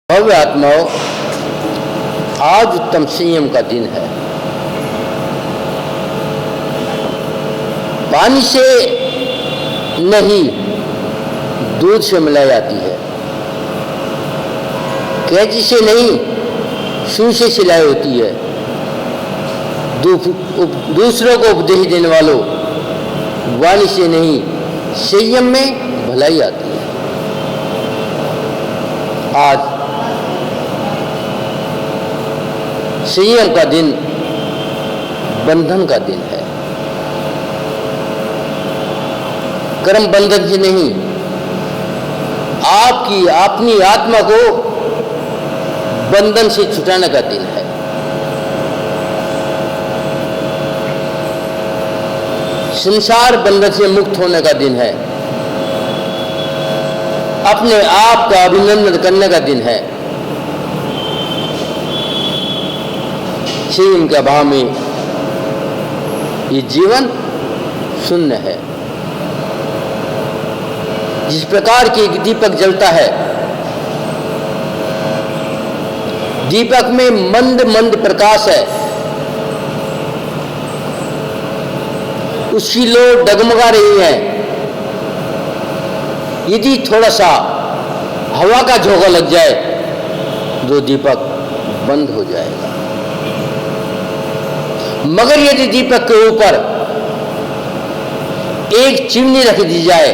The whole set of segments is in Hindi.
भव्य आत्माओं, आज उत्तम संयम का दिन है। पानी से नहीं, दूध से मिलाई जाती है। कैंची से नहीं, सुई से सिलाई होती है। दूसरों को उपदेश देने वालों, वाणी से नहीं, संयम में भलाई आती है। आज संयम का दिन बंधन का दिन है। कर्म बंधन से नहीं, आपकी अपनी आत्मा को बंधन से छुटाने का दिन है। संसार बंधन से मुक्त होने का दिन है। अपने आप का अभिनंदन करने का दिन है। संयम के अभाव में ये जीवन शून्य है। जिस प्रकार की एक दीपक जलता है, दीपक में मंद मंद प्रकाश है, उसकी लो डगमगा रही है। यदि थोड़ा सा हवा का झोंका लग जाए तो दीपक बंद हो जाएगा। मगर यदि दीपक के ऊपर एक चिमनी रख दी जाए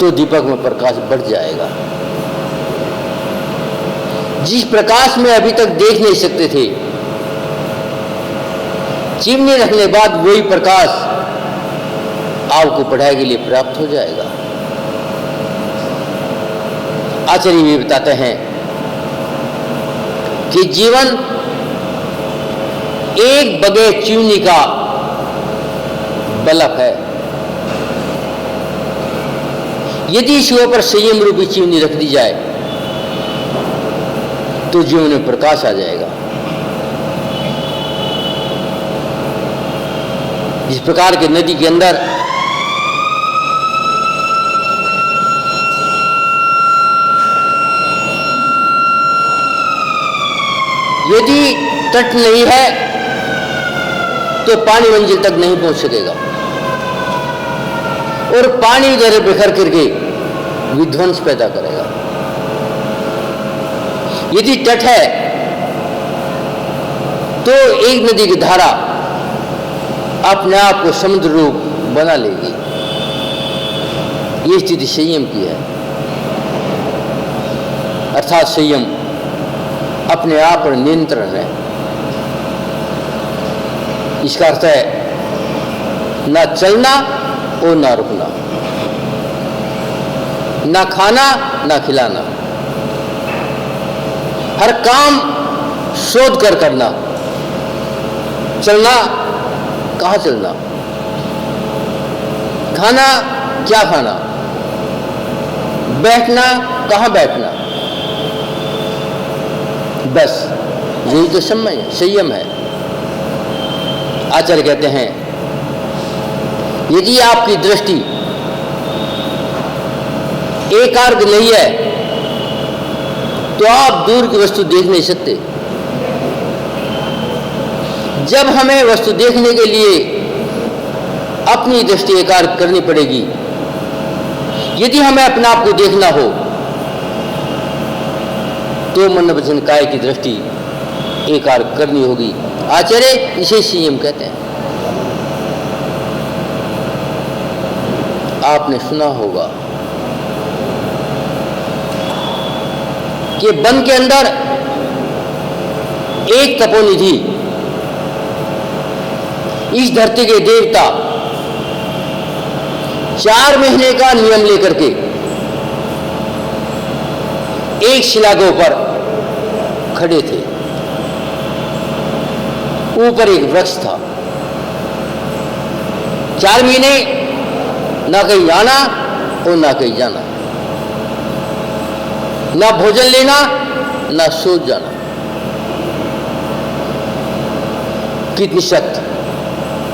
तो दीपक में प्रकाश बढ़ जाएगा। जिस प्रकाश में अभी तक देख नहीं सकते थे, चिमनी रखने बाद वही प्रकाश आपको पढ़ाई के लिए प्राप्त हो जाएगा। आचार्य भी बताते हैं कि जीवन एक बगैर चिमनी का बल्ब है। यदि इसके ऊपर संयम रूपी चिमनी रख दी जाए तो जीवन में प्रकाश आ जाएगा। इस प्रकार के नदी के अंदर यदि तट नहीं है तो पानी मंजिल तक नहीं पहुंच सकेगा और पानी उधर बिखर करके विध्वंस पैदा करेगा। यदि तट है तो एक नदी की धारा अपने आप को समुद्र रूप बना लेगी। ये स्थिति संयम की है। अर्थात संयम अपने आप पर नियंत्रण है। इसका अर्थ है ना चलना और ना रुकना, ना खाना ना खिलाना, हर काम सोच कर करना। चलना, कहाँ चलना, खाना क्या खाना, बैठना कहाँ बैठना, बस यही तो संयम है। आचार्य कहते हैं यदि आपकी दृष्टि एकाग्र नहीं है तो आप दूर की वस्तु देख नहीं सकते। जब हमें वस्तु देखने के लिए अपनी दृष्टि एकाग्र करनी पड़ेगी, यदि हमें अपने आप को देखना हो तो मन वचन काया की दृष्टि एकाग्र करनी होगी। आचार्य इसे संयम कहते हैं। आपने सुना होगा कि वन के अंदर एक तपोनिधि, इस धरती के देवता 4 महीने का नियम लेकर के एक शिला के ऊपर खड़े थे। ऊपर एक वृक्ष था। 4 महीने ना कहीं आना और ना कहीं जाना, ना भोजन लेना ना सो जाना। कितनी सख्त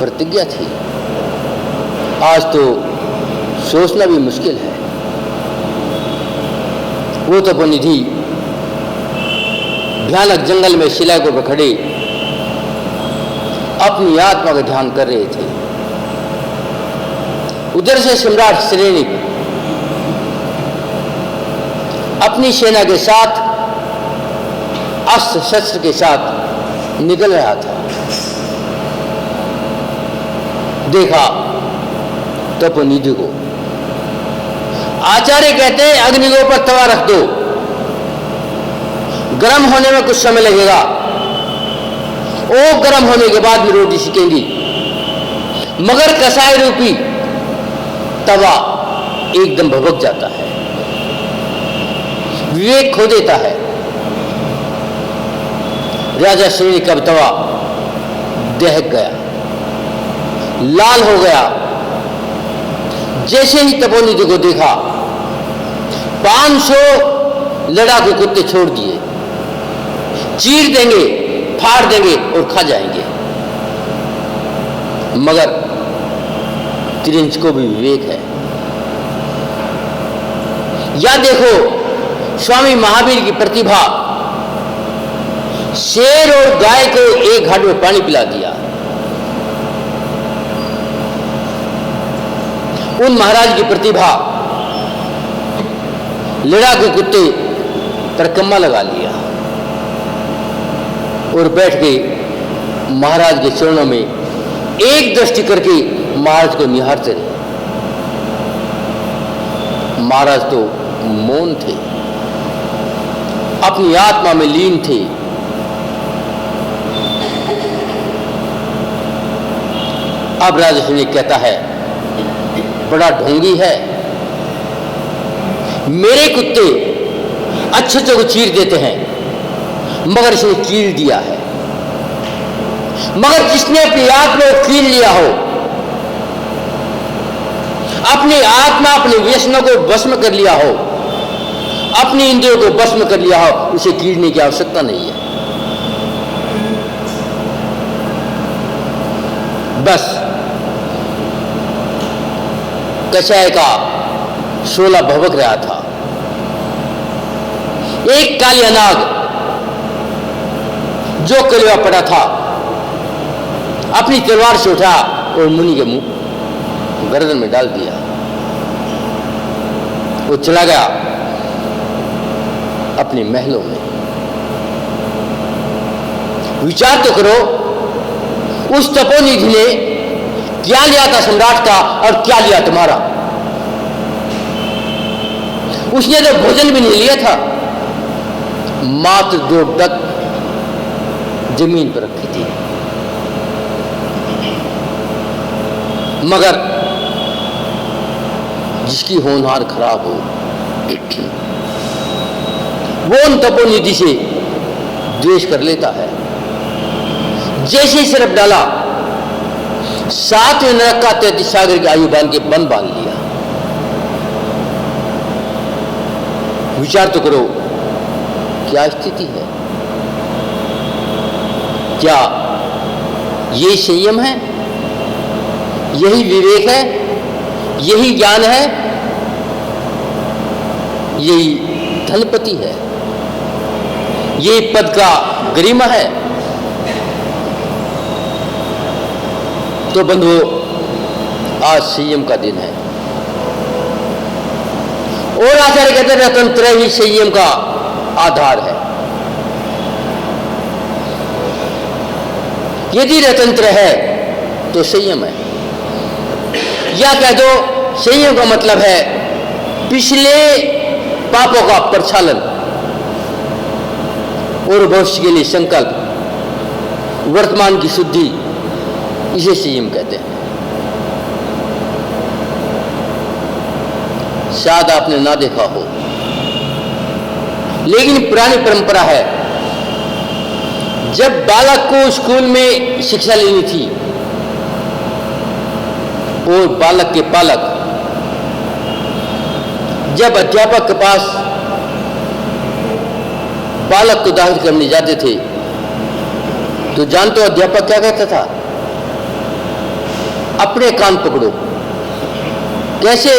प्रतिज्ञा थी। आज तो सोचना भी मुश्किल है। वो तपोनिधि भयानक जंगल में शिलाओं पर खड़े अपनी आत्मा का ध्यान कर रहे थे। उधर से सम्राट शरेनिक अपनी सेना के साथ अस्त्र शस्त्र के साथ निकल रहा था। देखा तपोनिधि को। आचार्य कहते हैं अग्नि के ऊपर तवा रख दो, गर्म होने में कुछ समय लगेगा, वो गर्म होने के बाद में रोटी सिकेंगी। मगर कसाई रूपी तवा एकदम भभक जाता है, विवेक खो देता है। राजा शरेनिक का तवा दहक गया, लाल हो गया। जैसे ही तपोनिधि को देखा 500 लड़ाकू कुत्ते छोड़ दिए, चीर देंगे, फाड़ देंगे और खा जाएंगे। मगर तिरंज को भी विवेक है। या देखो स्वामी महावीर की प्रतिभा, शेर और गाय को एक घाट में पानी पिला दिया। उन महाराज की प्रतिभा, लड़ाकू कुत्ते पर कम्मा लगा लिया और बैठ के महाराज के चरणों में एक दृष्टि करके महाराज को निहारते रहे। महाराज तो मौन थे, अपनी आत्मा में लीन थे। अब राजा शरेनिक कहता है, बड़ा ढोंगी है, मेरे कुत्ते अच्छे को चीर देते हैं, मगर इसने कील दिया है। मगर जिसने अपनी आत्मा को कील लिया हो, अपनी आत्मा अपने व्यसनों को भस्म कर लिया हो, अपनी इंद्रियों को भस्म कर लिया हो, उसे कीलने की आवश्यकता नहीं है। बस कषाय का शोला भभक रहा था। एक काली नाग जो कलवा पड़ा था अपनी तलवार से उठा और मुनि के मुंह गर्दन में डाल दिया। वो चला गया अपने महलों में। विचार तो करो, उस तपोनिधि ने क्या लिया था सम्राट का और क्या लिया तुम्हारा। उसने तो भोजन भी नहीं लिया था, मात्र 2 डग जमीन पर रखी थी। मगर जिसकी होनहार खराब हो, वो उन तपोनिधि से द्वेष कर लेता है। जैसे ही सिर्फ डाला, 7वें नरक का 33 सागर की आयु बांध के बंद बांध लिया। विचार तो करो, क्या स्थिति है। क्या ये संयम है, यही विवेक है, यही ज्ञान है, यही धनपति है, यही पद का गरिमा है। तो बंधुओं, आज संयम का दिन है और आचार्य कहते हैं रतंत्र ही संयम का आधार है। यदि रतंत्र है तो संयम है, या कह दो संयम का मतलब है पिछले पापों का प्रक्षालन और भविष्य के लिए संकल्प, वर्तमान की शुद्धि, इसे संयम कहते हैं। शायद आपने ना देखा हो, लेकिन पुरानी परंपरा है, जब बालक को स्कूल में शिक्षा लेनी थी और बालक के पालक जब अध्यापक के पास बालक को दाखिल करने जाते थे तो जानते हो अध्यापक क्या कहता था? अपने कान पकड़ो। कैसे?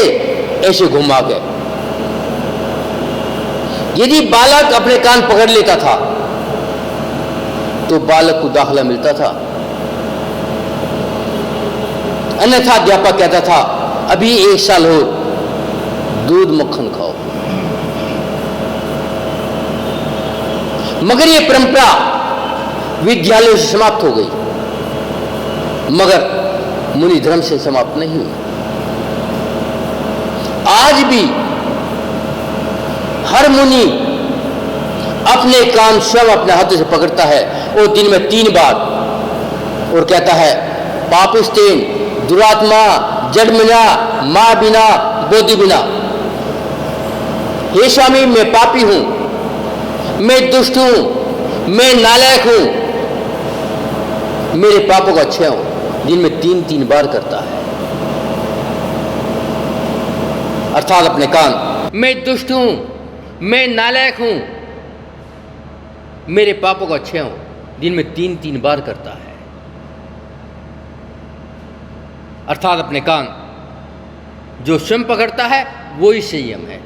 ऐसे घुमा के। यदि बालक अपने कान पकड़ लेता था तो बालक को दाखला मिलता था, अन्यथा अध्यापक कहता था अभी 1 साल हो, दूध मक्खन खाओ। मगर यह परंपरा विद्यालयों से समाप्त हो गई, मगर मुनि धर्म से समाप्त नहीं हुई। आज भी हर मुनि अपने कान स्वयं अपने हाथों से पकड़ता है और दिन में 3 बार और कहता है पापिस्तेन, दुरात्मा, जड़ बिना, मां बिना, बोधि बिना। हे स्वामी, मैं पापी हूं, मैं दुष्ट हूं, मैं नालायक हूं, मेरे पापों का क्षय हो। दिन में 3 बार करता है, अर्थात अपने कान, मैं दुष्ट हूं, मैं नालायक हूं, मेरे पापों का क्षय हो, दिन में 3 बार करता है, अर्थात अपने कान जो स्वयं पकड़ता है वो ही संयम है,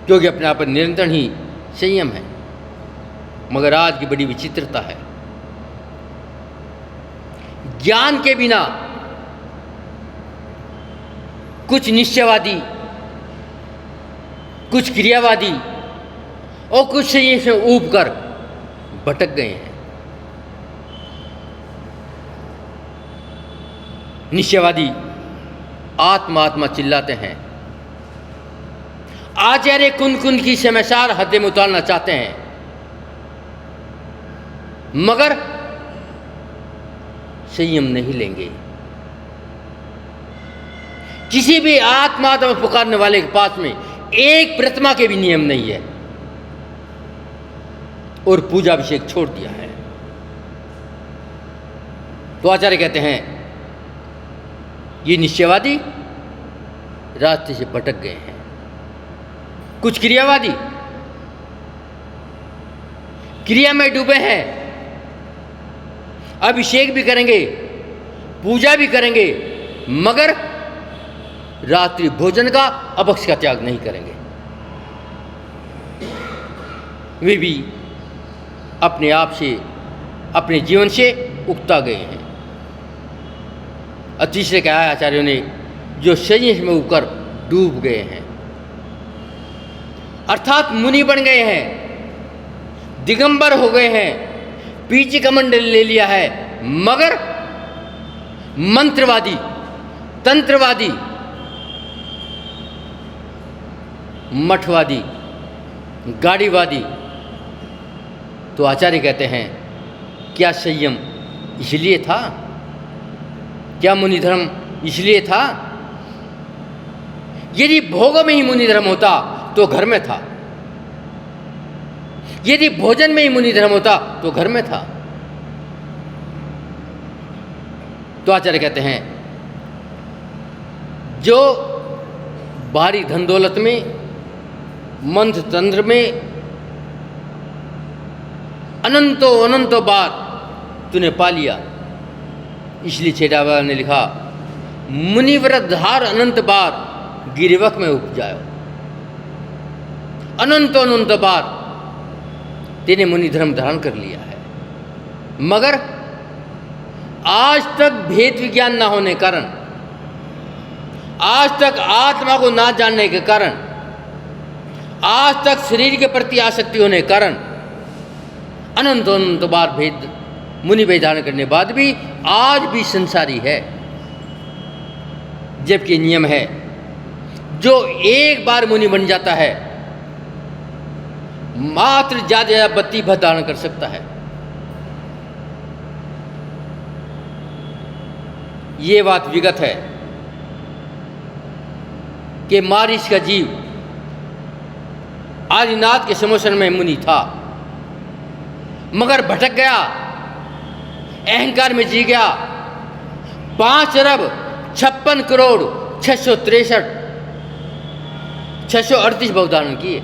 क्योंकि अपने आप पर नियंत्रण ही संयम है। मगर आज की बड़ी विचित्रता है, ज्ञान के बिना कुछ निश्चयवादी, कुछ क्रियावादी और कुछ संयम से ऊब कर भटक गए हैं। निश्चयवादी आत्मा आत्मा चिल्लाते हैं, आचार्य कुंद कुंद की समयसार हद में उतारना चाहते हैं, मगर संयम नहीं लेंगे। किसी भी आत्मा आत्मा पुकारने वाले के पास में एक प्रतिमा के भी नियम नहीं है और पूजा अभिषेक छोड़ दिया है। तो आचार्य कहते हैं ये निश्चयवादी रास्ते से भटक गए हैं। कुछ क्रियावादी क्रिया में डूबे हैं, अभिषेक भी करेंगे, पूजा भी करेंगे, मगर रात्रि भोजन का, अभक्ष का त्याग नहीं करेंगे। वे भी अपने आप से, अपने जीवन से उकता गए हैं। और तीसरे कहा है आचार्यों ने, जो संयम में उकर डूब गए हैं, अर्थात मुनि बन गए हैं, दिगंबर हो गए हैं, पीछे कमंडल ले लिया है, मगर मंत्रवादी, तंत्रवादी, मठवादी, गाड़ीवादी। तो आचार्य कहते हैं क्या संयम इसलिए था? क्या मुनि धर्म इसलिए था? यदि भोग में ही मुनि धर्म होता तो घर में था, यदि भोजन में ही मुनि धर्म होता तो घर में था। तो आचार्य कहते हैं जो बाहरी धन दौलत में, मंत्र तंत्र में अनंतों बार तूने पा लिया, इसलिए छेड़ावा ने लिखा मुनिव्रत धार अनंत बार गिरिवक में उपजायो। अनंत बार तेने मुनि धर्म धारण कर लिया है, मगर आज तक भेद विज्ञान ना होने कारण, आज तक आत्मा को ना जानने के कारण, आज तक शरीर के प्रति आसक्ति होने के कारण अनंत बार भेद मुनि भेद धारण करने के बाद भी आज भी संसारी है। जबकि नियम है जो एक बार मुनि बन जाता है मात्र ज्यादा 32 भद धारण कर सकता है। ये बात विगत है कि मारीच का जीव आदिनाथ के समोसन में मुनि था, मगर भटक गया, अहंकार में जी गया, 5 अरब 56 करोड़ 638 भव धारण किए,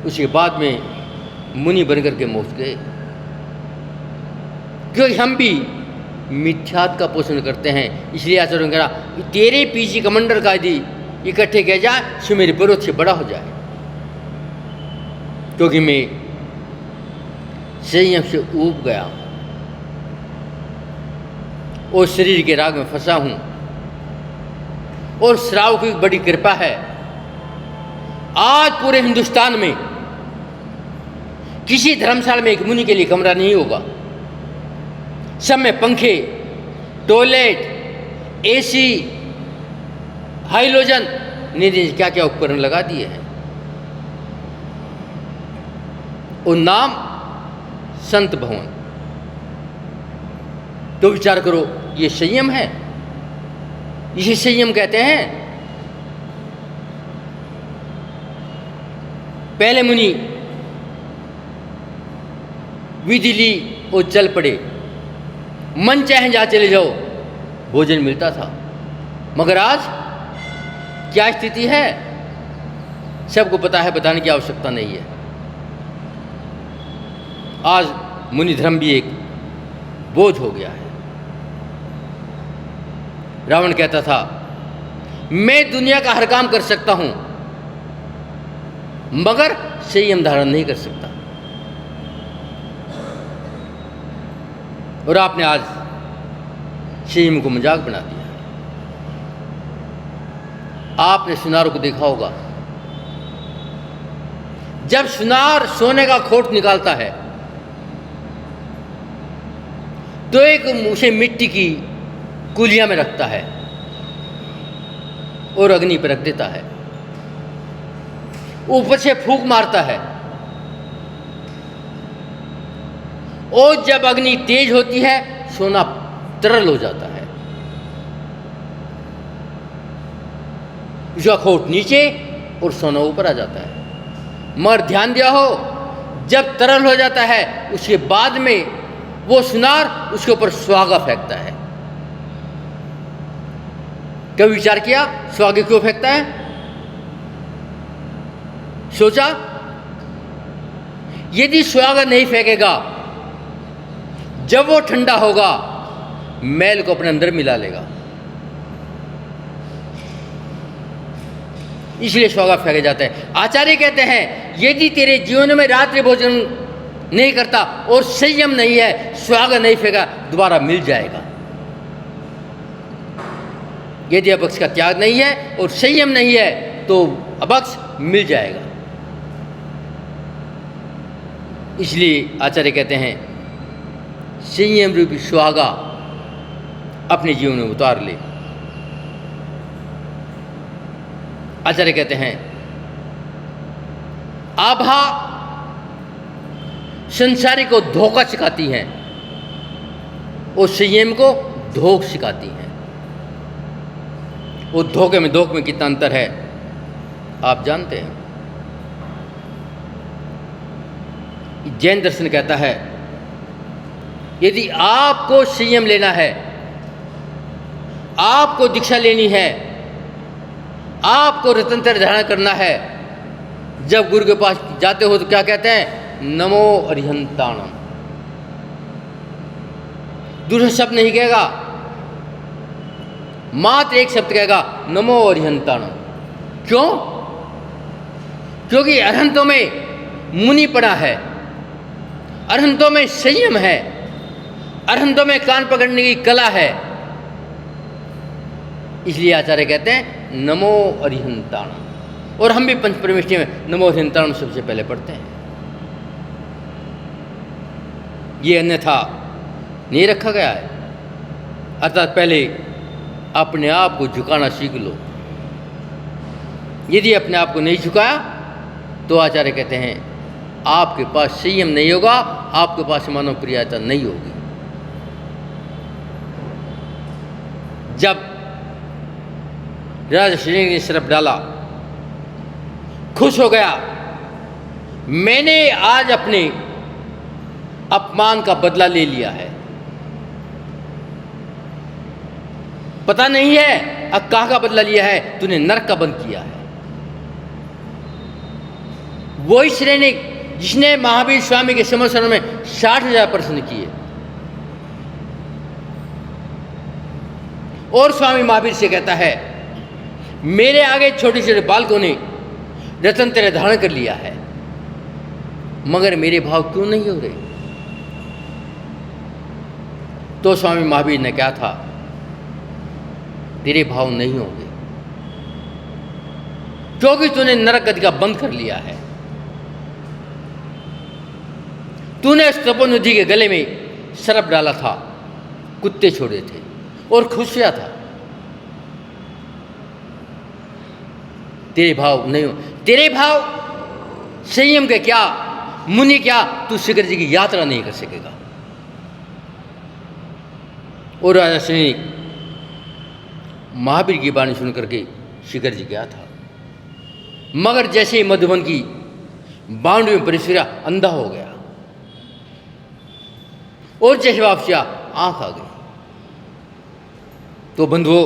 उसके बाद में मुनि बनकर के मोक्ष गए। क्योंकि हम भी मिथ्यात्व का पोषण करते हैं, इसलिए आचार्य ने कहा तेरे पीछे कमंडल का यदि इकट्ठे किया जाए सो मेरे विरोध से बड़ा हो जाए, क्योंकि मैं संयम से ऊब गया हूं और शरीर के राग में फंसा हूं। और श्राव की बड़ी कृपा है, आज पूरे हिंदुस्तान में किसी धर्मशाला में एक मुनि के लिए कमरा नहीं होगा। सब में पंखे, टॉयलेट, एसी, हाइलोजन, नहीं क्या क्या उपकरण लगा दिए हैं। और नाम संत भवन। तो विचार करो, ये संयम है, इसे संयम कहते हैं। पहले मुनि विधि ली और चल पड़े, मन चाहे जहां चले जाओ भोजन मिलता था। मगर आज क्या स्थिति है सबको पता है, बताने की आवश्यकता नहीं है। आज मुनि धर्म भी एक बोझ हो गया है। रावण कहता था मैं दुनिया का हर काम कर सकता हूं मगर संयम धारण नहीं कर सकता। और आपने आज संयम को मजाक बना दिया। आपने सुनार को देखा होगा, जब सुनार सोने का खोट निकालता है तो एक उसे मिट्टी की कुलिया में रखता है और अग्नि पर रख देता है, ऊपर से फूंक मारता है और जब अग्नि तेज होती है सोना तरल हो जाता है। उसका खोट नीचे और सोना ऊपर आ जाता है। मगर ध्यान दिया हो, जब तरल हो जाता है उसके बाद में वो सुनार उसके ऊपर सुहागा फेंकता है। कभी विचार किया सुहागे क्यों फेंकता है? सोचा यदि सुहागा नहीं फेंकेगा, जब वो ठंडा होगा मैल को अपने अंदर मिला लेगा, इसलिए सुहागा फेंके जाता है। आचार्य कहते हैं यदि तेरे जीवन में रात्रि भोजन नहीं करता और संयम नहीं है, सुहागा नहीं फेंका, दोबारा मिल जाएगा। यदि अभक्ष का त्याग नहीं है और संयम नहीं है तो अभक्ष मिल जाएगा। इसलिए आचार्य कहते हैं संयम रूपी सुहागा अपने जीवन में उतार ले। आचार्य कहते हैं आभा संसारी को धोखा सिखाती हैं और संयम को धोख सिखाती हैं। वो धोखे में धोख में कितना अंतर है आप जानते हैं। जैन दर्शन कहता है यदि आपको संयम लेना है, आपको दीक्षा लेनी है, आपको रतंत्र धारण करना है, जब गुरु के पास जाते हो तो क्या कहते हैं? नमो अरिहंताणम। दूसरा शब्द नहीं कहेगा, मात्र एक शब्द कहेगा नमो अरिहंताणम। क्यों? क्योंकि अरहंतों में मुनि पड़ा है, अरहंतों में संयम है, अरहंतों में कान पकड़ने की कला है। इसलिए आचार्य कहते हैं नमो अरिहंताणम। और हम भी पंच परमेष्ठी में नमो अरिहंताणम सबसे पहले पढ़ते हैं। ये अन्यथा नहीं रखा गया है। अर्थात पहले अपने आप को झुकाना सीख लो। यदि अपने आप को नहीं झुकाया तो आचार्य कहते हैं आपके पास संयम नहीं होगा, आपके पास मानव प्रियता नहीं होगी। जब राजा श्री ने शराब डाला, खुश हो गया, मैंने आज अपने अपमान का बदला ले लिया है। पता नहीं है अब कहाँ का बदला लिया है, तूने नरक का बंद किया है। वही श्रेणी जिसने महावीर स्वामी के समर्थन में 60,000 प्रश्न किए और स्वामी महावीर से कहता है मेरे आगे छोटे छोटे बालकों ने रतन तेरे धारण कर लिया है, मगर मेरे भाव क्यों नहीं हो रहे? तो स्वामी महावीर ने कहा था, तेरे भाव नहीं होंगे क्योंकि तूने नरक गति का बंद कर लिया है। तूने तपोनिधि के गले में सर्प डाला था, कुत्ते छोड़े थे और खुशियां था। तेरे भाव नहीं हो, तेरे भाव संयम के क्या, मुनि क्या, तू शिखर जी की यात्रा नहीं कर सकेगा। और राजा सैनिक महावीर की वाणी सुन करके शिखर जी गया था, मगर जैसे ही मधुबन की बाउंड्री में प्रवेश किया, अंधा हो गया और जैसे वापस आंख आ गई। तो बंधुओं,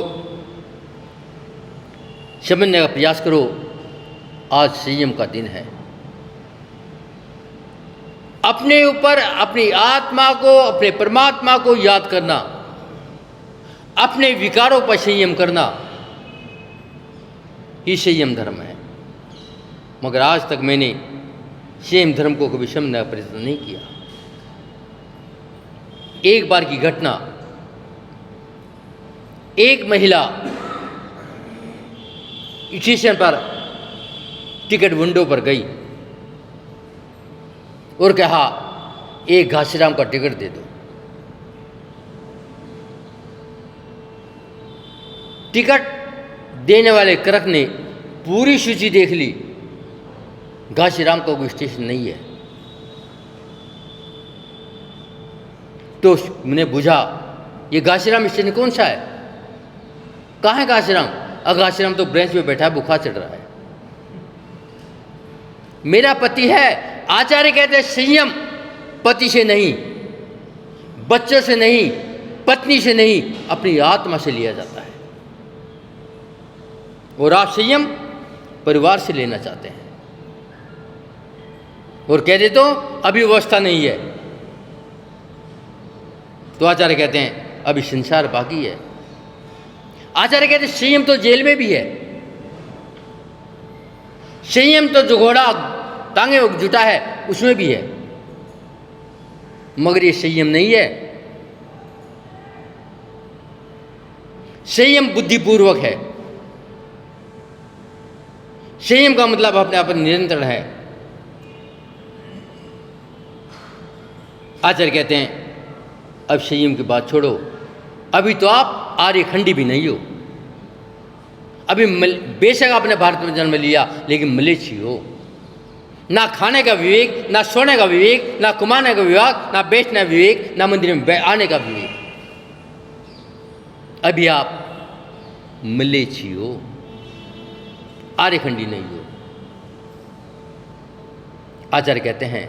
समझने का प्रयास करो, आज संयम का दिन है। अपने ऊपर, अपनी आत्मा को, अपने परमात्मा को याद करना, अपने विकारों पर संयम करना, ये संयम धर्म है। मगर आज तक मैंने संयम धर्म को कभी समझने का प्रयत्न नहीं किया। एक बार की घटना, एक महिला स्टेशन पर टिकट विंडो पर गई और कहा, एक घासीराम का टिकट दे दो। टिकट देने वाले क्लर्क ने पूरी सूची देख ली, घासीराम का कोई स्टेशन नहीं है। तो मैंने बुझा, ये घासीराम स्टेशन कौन सा है, कहाँ है घासीराम? घासीराम तो ब्रेंच में बैठा है, बुखार चढ़ रहा है। मेरा पति है। आचार्य कहते हैं संयम पति से नहीं, बच्चों से नहीं, पत्नी से नहीं, अपनी आत्मा से लिया जाता है। और आप संयम परिवार से लेना चाहते हैं और कह देते हो अभी अवस्था नहीं है, तो आचार्य कहते हैं अभी संसार बाकी है। आचार्य कहते हैं संयम तो जेल में भी है, संयम तो जो घोड़ा टांगे जुटा है उसमें भी है, मगर ये संयम नहीं है। संयम बुद्धिपूर्वक है। संयम का मतलब अपने आप पर नियंत्रण है। आचार्य कहते हैं अब संयम की बात छोड़ो, अभी तो आप आर्यखंडी भी नहीं हो, अभी बेशक आपने भारत में जन्म लिया लेकिन मलेच्छी हो। ना खाने का विवेक, ना सोने का विवेक, ना कमाने का विवेक, ना बेचने का विवेक, ना मंदिर में आने का विवेक, अभी आप मलेच्छी हो, आर्यखंडी नहीं हो। आचार्य कहते हैं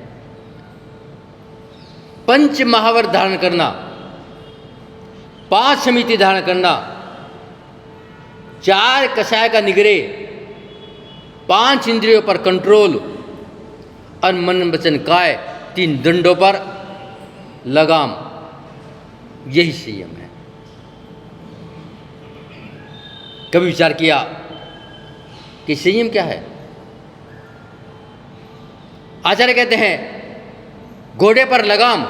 पंच महावर धारण करना, 5 समिति धारण करना, 4 कषाय का निग्रह, 5 इंद्रियों पर कंट्रोल और मन वचन काय 3 दंडों पर लगाम, यही संयम है। कभी विचार किया कि संयम क्या है? आचार्य कहते हैं घोड़े पर लगाम,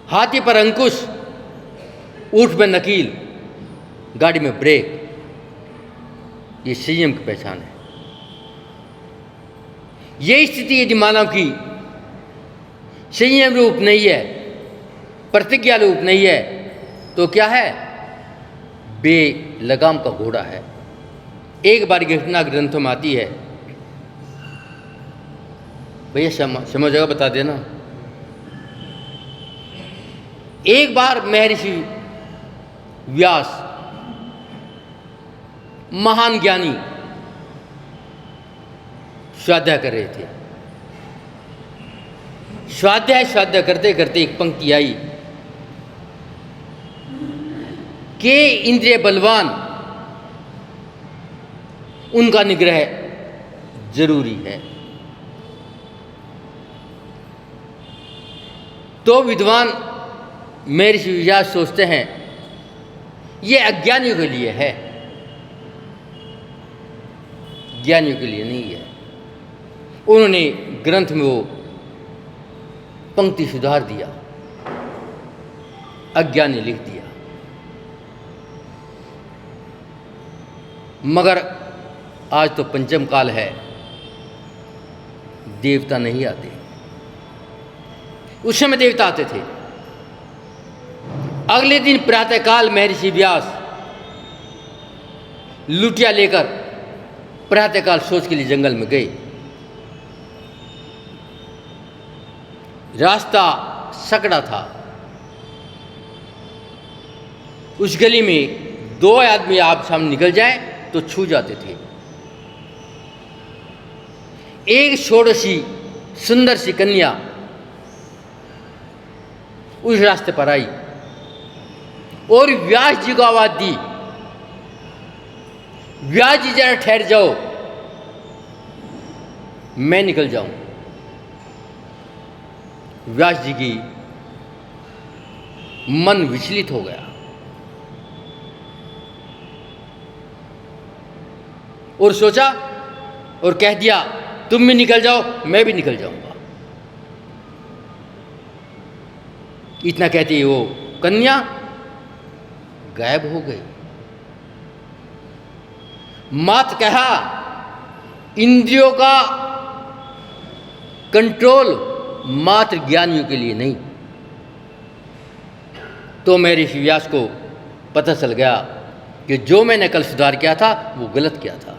हाथी पर अंकुश, ऊंट में नकील, गाड़ी में ब्रेक, ये संयम की पहचान है। ये स्थिति यदि मानव की संयम रूप नहीं है, प्रतिज्ञा रूप नहीं है, तो क्या है? बेलगाम का घोड़ा है। एक बार घटना ग्रंथों में आती है, भैया समझेगा बता देना। एक बार महर्षि व्यास महान ज्ञानी स्वाध्याय कर रहे थे। स्वाध्याय करते करते एक पंक्ति आई कि इंद्रिय बलवान उनका निग्रह जरूरी है। तो विद्वान महर्षि व्यास सोचते हैं ये अज्ञानियों के लिए है, ज्ञानियों के लिए नहीं है। उन्होंने ग्रंथ में वो पंक्ति सुधार दिया, अज्ञानी लिख दिया। मगर आज तो पंचम काल है, देवता नहीं आते। उस समय देवता आते थे। अगले दिन प्रातःकाल महर्षि व्यास लुटिया लेकर प्रातःकाल सोच के लिए जंगल में गए। रास्ता सकड़ा था। उस गली में दो आदमी आप सामने निकल जाए तो छू जाते थे। एक षोडशी सुंदर सी कन्या उस रास्ते पर आई और व्यास जी को आवाज दी, व्यास जी जरा ठहर जाओ, मैं निकल जाऊं। व्यास जी की मन विचलित हो गया और सोचा और कह दिया, तुम भी निकल जाओ, मैं भी निकल जाऊंगा। इतना कहते ही वो कन्या गायब हो गई। मात कहा, इंद्रियों का कंट्रोल मात्र ज्ञानियों के लिए नहीं। तो मेरे व्यास को पता चल गया कि जो मैंने कल सुधार किया था वो गलत किया था।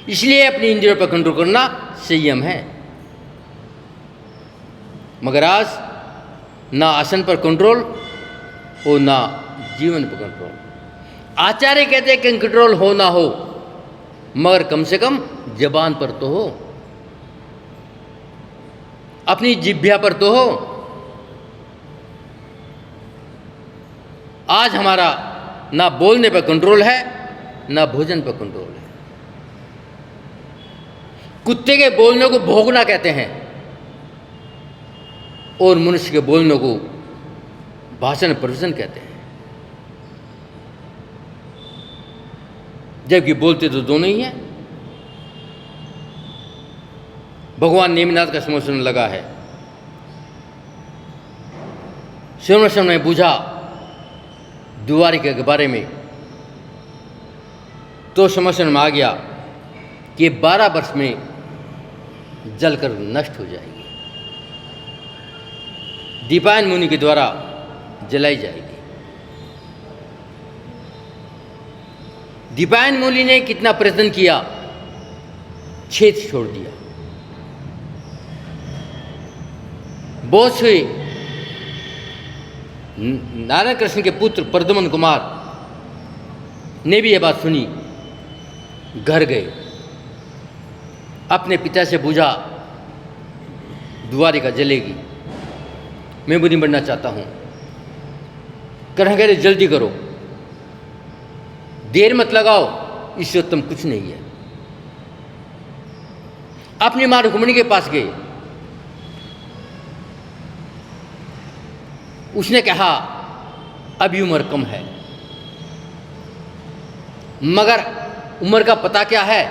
इसलिए अपनी इंद्रियों पर कंट्रोल करना संयम है। मगर आज ना आसन पर कंट्रोल और ना जीवन पर कंट्रोल। आचार्य कहते हैं कि कंट्रोल हो ना हो, मगर कम से कम जबान पर तो हो, अपनी जिह्वा पर तो हो। आज हमारा ना बोलने पर कंट्रोल है, ना भोजन पर कंट्रोल है। कुत्ते के बोलने को भौंकना कहते हैं और मनुष्य के बोलने को भाषण प्रवचन कहते हैं। जबकि बोलते तो दोनों ही हैं। भगवान नेमिनाथ का समर्षण लगा है। समर्षण ने पूछा द्वारिका के बारे में, तो समर्षण में आ गया कि 12 वर्ष में जलकर नष्ट हो जाएगी, दीपायन मुनि के द्वारा जलाई जाएगी। दीपायन मुनि ने कितना प्रयत्न किया, छेद छोड़ दिया। बहुत से नारायण कृष्ण के पुत्र प्रद्युम्न कुमार ने भी यह बात सुनी, घर गए, अपने पिता से पूछा द्वारिका जलेगी, मैं मुनि बनना चाहता हूँ। कह जल्दी करो, देर मत लगाओ, इससे उत्तम कुछ नहीं है। अपनी मां रुक्मिणी के पास गए। उसने कहा अभी उम्र कम है, मगर उम्र का पता क्या है?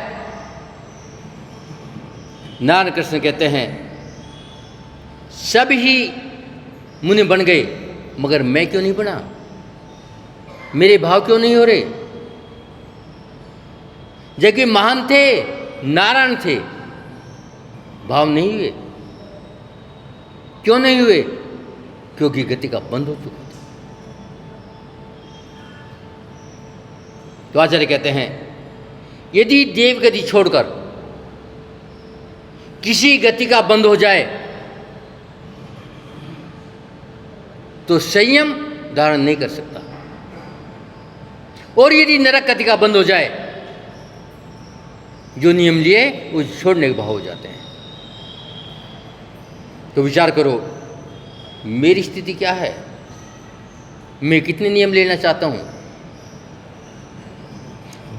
नारायण कृष्ण कहते हैं सब ही मुनि बन गए, मगर मैं क्यों नहीं बना? मेरे भाव क्यों नहीं हो रहे? जबकि महान थे, नारायण थे, भाव नहीं हुए। क्यों नहीं हुए? क्योंकि गति का बंद हो चुका था। तो आचार्य कहते हैं यदि देव गति छोड़कर किसी गति का बंद हो जाए तो संयम धारण नहीं कर सकता, और यदि नरक गति का बंद हो जाए, जो नियम लिए वो छोड़ने के भाव हो जाते हैं। तो विचार करो, मेरी स्थिति क्या है? मैं कितने नियम लेना चाहता हूं?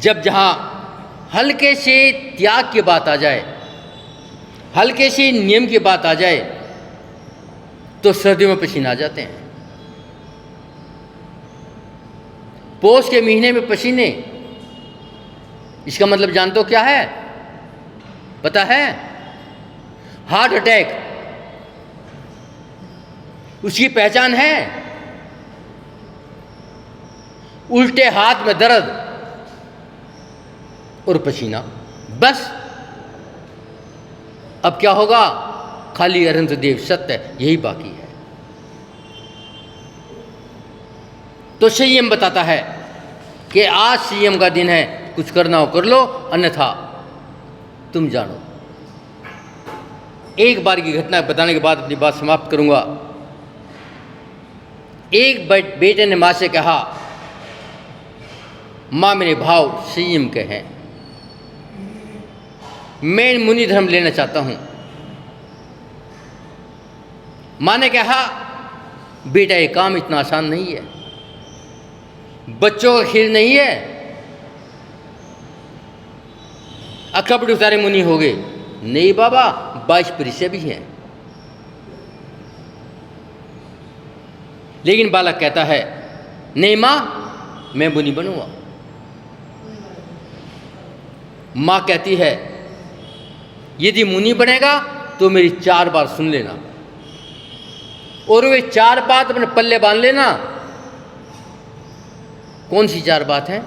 जब जहां हल्के से त्याग की बात आ जाए, हल्के से नियम की बात आ जाए, तो सर्दियों में पसीने आ जाते हैं। पौष के महीने में पसीने, इसका मतलब जानते हो क्या है? पता है? हार्ट अटैक, उसकी पहचान है उल्टे हाथ में दर्द और पसीना, बस। अब क्या होगा? खाली अनंत देव सत्य, यही बाकी है। तो संयम बताता है कि आज संयम का दिन है, कुछ करना हो कर लो, अन्यथा तुम जानो। एक बार की घटना बताने के बाद अपनी बात समाप्त करूंगा। एक बेटे ने मां से कहा, मां मेरे भाव संयम के हैं, मैं मुनि धर्म लेना चाहता हूं। मां ने कहा, बेटा ये काम इतना आसान नहीं है, बच्चों का खीर नहीं है, अकबड़ उतारे मुनि हो गए। नहीं बाबा, 22 परिचय भी हैं। लेकिन बालक कहता है, नहीं मां, मैं मुनि बनूंगा। मां कहती है, यदि मुनि बनेगा तो मेरी 4 बात सुन लेना, और वे 4 बात अपने पल्ले बांध लेना। कौन सी 4 बात हैं?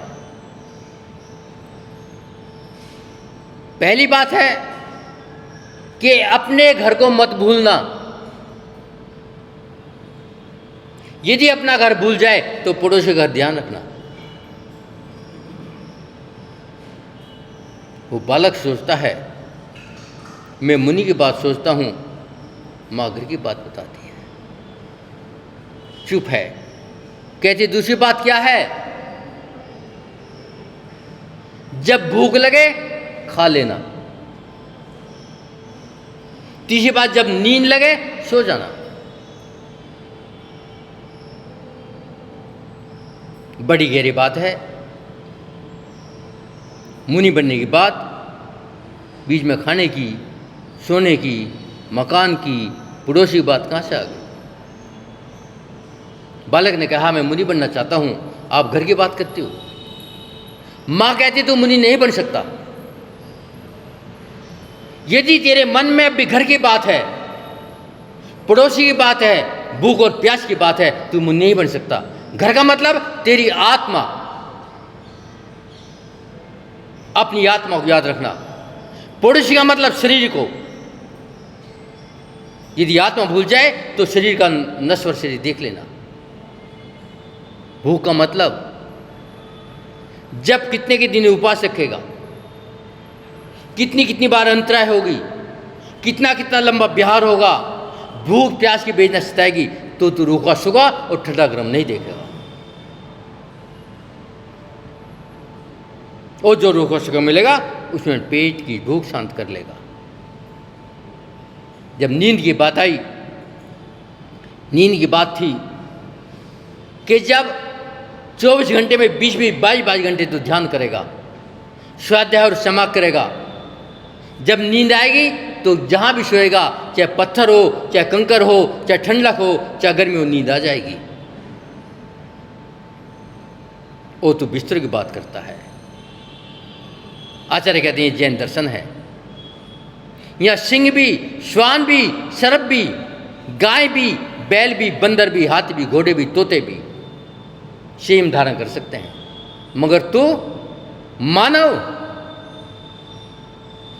पहली बात है कि अपने घर को मत भूलना। यदि अपना घर भूल जाए तो पड़ोसी का ध्यान रखना। वो बालक सोचता है, मैं मुनि की बात सोचता हूं, मां घर की बात बताती है। चुप है। कहती, दूसरी बात क्या है? जब भूख लगे खा लेना। तीसरी बात, जब नींद लगे सो जाना। बड़ी गहरी बात है। मुनि बनने की बात बीच में खाने की, सोने की, मकान की, पड़ोसी की बात कहां से आ गई? बालक ने कहा, मैं मुनि बनना चाहता हूं, आप घर की बात करती हो। मां कहती, तू मुनि नहीं बन सकता। यदि तेरे मन में अभी घर की बात है, पड़ोसी की बात है, भूख और प्यास की बात है, तू मुनि नहीं बन सकता। घर का मतलब तेरी आत्मा, अपनी आत्मा को याद रखना। पड़ोसी का मतलब शरीर को। यदि आत्मा भूल जाए तो शरीर का नश्वर शरीर देख लेना। भूख का मतलब जब कितने के दिन उपवास रखेगा, कितनी कितनी बार अंतराय होगी, कितना कितना लंबा बिहार होगा, भूख प्यास की बेचना सताएगी, तो तू रूखा सूखा और ठंडा गर्म नहीं देखेगा। और जो रूखा सूखा मिलेगा उसमें पेट की भूख शांत कर लेगा। जब नींद की बात आई, नींद की बात थी कि जब 24 घंटे में बीच में 22 घंटे तो ध्यान करेगा, स्वाध्याय और समाप्त करेगा। जब नींद आएगी तो जहाँ भी सोएगा, चाहे पत्थर हो, चाहे कंकर हो, चाहे ठंडक हो, चाहे गर्मी हो, नींद आ जाएगी। वो तो बिस्तर की बात करता है। आचार्य कहते हैं जैन दर्शन है। यहाँ सिंह भी, श्वान भी, सर्प भी, गाय भी, बैल भी, बंदर भी, हाथी भी, घोड़े भी, तोते भी सेम धारण कर सकते हैं, मगर तू मानव,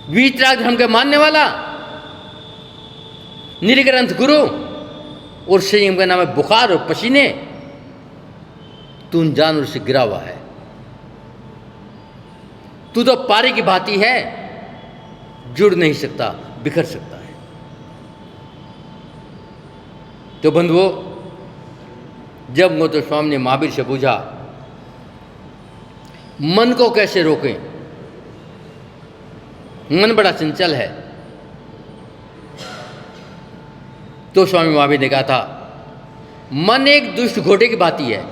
वीतराग धर्म के मानने वाला, निर्ग्रंथ गुरु, और संयम का नाम है बुखार और पसीने, तू उन जानवर से गिरा हुआ है। तू तो पारे की भांति है, जुड़ नहीं सकता, बिखर सकता है। तो बंधुओं, जब गौतम स्वामी ने महावीर से पूछा मन को कैसे रोकें, मन बड़ा चंचल है, तो स्वामी महावीर ने कहा था, मन एक दुष्ट घोड़े की भांति है।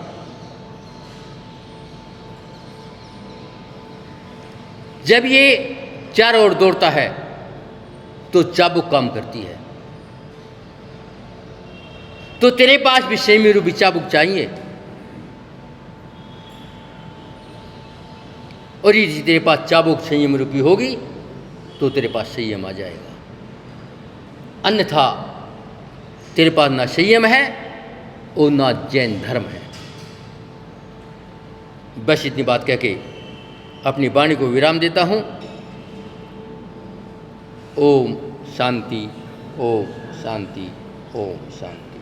जब ये चारों ओर दौड़ता है तो चाबुक काम करती है। तो तेरे पास भी संयमी रूपी चाबुक चाहिए। और यदि तेरे पास चाबुक संयम रूपी होगी तो तेरे पास संयम आ जाएगा, अन्यथा तेरे पास ना संयम है और ना जैन धर्म है। बस इतनी बात कह के अपनी वाणी को विराम देता हूँ। ओम शांति, ओम शांति, ओम शांति।